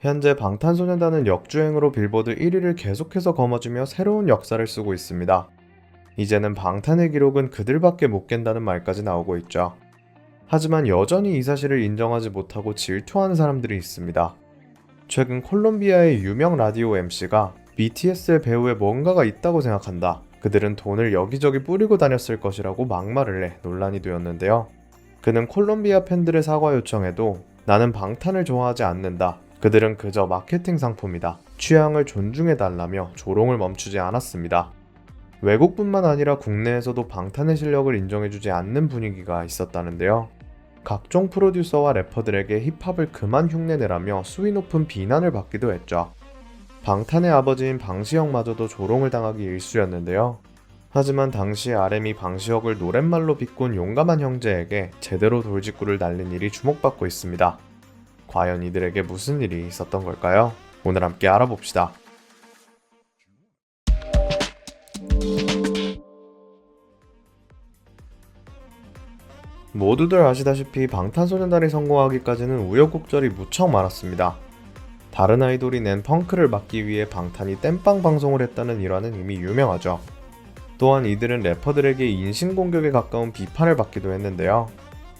현재 방탄소년단은 역주행으로 빌보드 1위를 계속해서 거머쥐며 새로운 역사를 쓰고 있습니다. 이제는 방탄의 기록은 그들밖에 못 깬다는 말까지 나오고 있죠. 하지만 여전히 이 사실을 인정하지 못하고 질투하는 사람들이 있습니다. 최근 콜롬비아의 유명 라디오 MC가 BTS의 배우에 뭔가가 있다고 생각한다. 그들은 돈을 여기저기 뿌리고 다녔을 것이라고 막말을 해 논란이 되었는데요. 그는 콜롬비아 팬들의 사과 요청에도 나는 방탄을 좋아하지 않는다. 그들은 그저 마케팅 상품이다. 취향을 존중해달라며 조롱을 멈추지 않았습니다. 외국뿐만 아니라 국내에서도 방탄의 실력을 인정해주지 않는 분위기가 있었다는데요. 각종 프로듀서와 래퍼들에게 힙합을 그만 흉내내라며 수위 높은 비난을 받기도 했죠. 방탄의 아버지인 방시혁마저도 조롱을 당하기 일쑤였는데요. 하지만 당시 RM이 방시혁을 노랫말로 비꼰 용감한 형제에게 제대로 돌직구를 날린 일이 주목받고 있습니다. 과연 이들에게 무슨 일이 있었던 걸까요? 오늘 함께 알아봅시다. 모두들 아시다시피 방탄소년단이 성공하기까지는 우여곡절이 무척 많았습니다. 다른 아이돌이 낸 펑크를 막기 위해 방탄이 땜빵 방송을 했다는 일화는 이미 유명하죠. 또한 이들은 래퍼들에게 인신공격에 가까운 비판을 받기도 했는데요.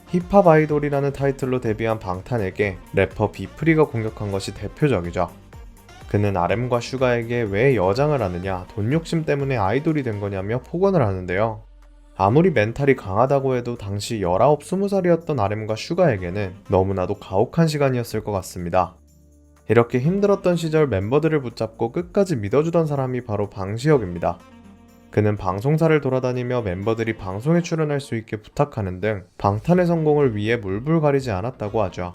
힙합 아이돌이라는 타이틀로 데뷔한 방탄에게 래퍼 비프리가 공격한 것이 대표적이죠. 그는 RM과 슈가에게 왜 여장을 하느냐, 돈 욕심 때문에 아이돌이 된 거냐며 폭언을 하는데요. 아무리 멘탈이 강하다고 해도 당시 19, 20살이었던 RM과 슈가에게는 너무나도 가혹한 시간이었을 것 같습니다. 이렇게 힘들었던 시절 멤버들을 붙잡고 끝까지 믿어주던 사람이 바로 방시혁입니다. 그는 방송사를 돌아다니며 멤버들이 방송에 출연할 수 있게 부탁하는 등 방탄의 성공을 위해 물불 가리지 않았다고 하죠.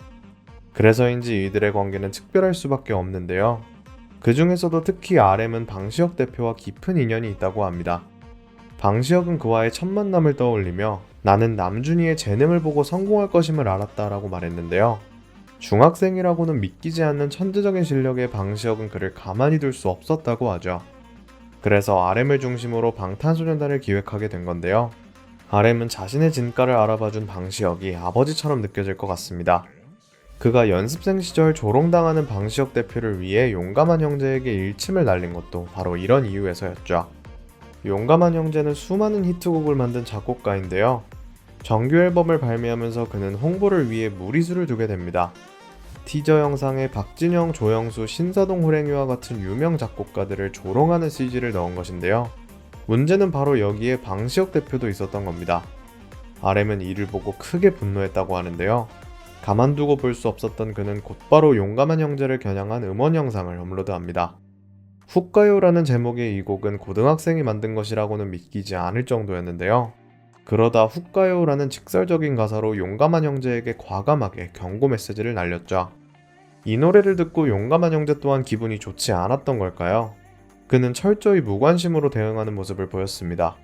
그래서인지 이들의 관계는 특별할 수밖에 없는데요. 그 중에서도 특히 RM은 방시혁 대표와 깊은 인연이 있다고 합니다. 방시혁은 그와의 첫 만남을 떠올리며 나는 남준이의 재능을 보고 성공할 것임을 알았다라고 말했는데요. 중학생이라고는 믿기지 않는 천재적인 실력의 방시혁은 그를 가만히 둘 수 없었다고 하죠. 그래서 RM을 중심으로 방탄소년단을 기획하게 된 건데요. RM은 자신의 진가를 알아봐준 방시혁이 아버지처럼 느껴질 것 같습니다. 그가 연습생 시절 조롱당하는 방시혁 대표를 위해 용감한 형제에게 일침을 날린 것도 바로 이런 이유에서였죠. 용감한 형제는 수많은 히트곡을 만든 작곡가인데요. 정규 앨범을 발매하면서 그는 홍보를 위해 무리수를 두게 됩니다. 티저 영상에 박진영, 조영수, 신사동 호랭이와 같은 유명 작곡가들을 조롱하는 CG를 넣은 것인데요. 문제는 바로 여기에 방시혁 대표도 있었던 겁니다. RM은 이를 보고 크게 분노했다고 하는데요. 가만두고 볼 수 없었던 그는 곧바로 용감한 형제를 겨냥한 음원 영상을 업로드합니다. 훅가요라는 제목의 이 곡은 고등학생이 만든 것이라고는 믿기지 않을 정도였는데요. 그러다 훅가요라는 직설적인 가사로 용감한 형제에게 과감하게 경고 메시지를 날렸죠. 이 노래를 듣고 용감한 형제 또한 기분이 좋지 않았던 걸까요? 그는 철저히 무관심으로 대응하는 모습을 보였습니다.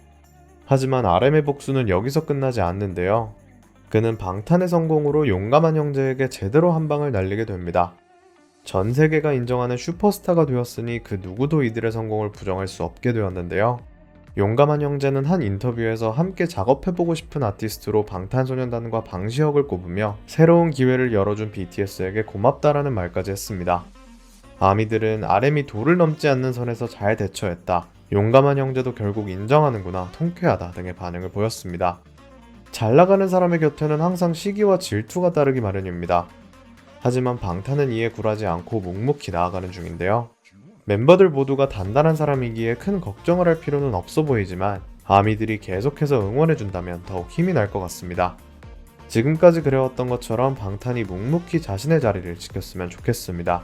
하지만 RM의 복수는 여기서 끝나지 않는데요. 그는 방탄의 성공으로 용감한 형제에게 제대로 한 방을 날리게 됩니다. 전 세계가 인정하는 슈퍼스타가 되었으니 그 누구도 이들의 성공을 부정할 수 없게 되었는데요. 용감한 형제는 한 인터뷰에서 함께 작업해보고 싶은 아티스트로 방탄소년단과 방시혁을 꼽으며 새로운 기회를 열어준 BTS에게 고맙다라는 말까지 했습니다. 아미들은 RM이 도를 넘지 않는 선에서 잘 대처했다. 용감한 형제도 결국 인정하는구나, 통쾌하다 등의 반응을 보였습니다. 잘 나가는 사람의 곁에는 항상 시기와 질투가 따르기 마련입니다. 하지만 방탄은 이에 굴하지 않고 묵묵히 나아가는 중인데요. 멤버들 모두가 단단한 사람이기에 큰 걱정을 할 필요는 없어 보이지만 아미들이 계속해서 응원해준다면 더욱 힘이 날 것 같습니다. 지금까지 그래왔던 것처럼 방탄이 묵묵히 자신의 자리를 지켰으면 좋겠습니다.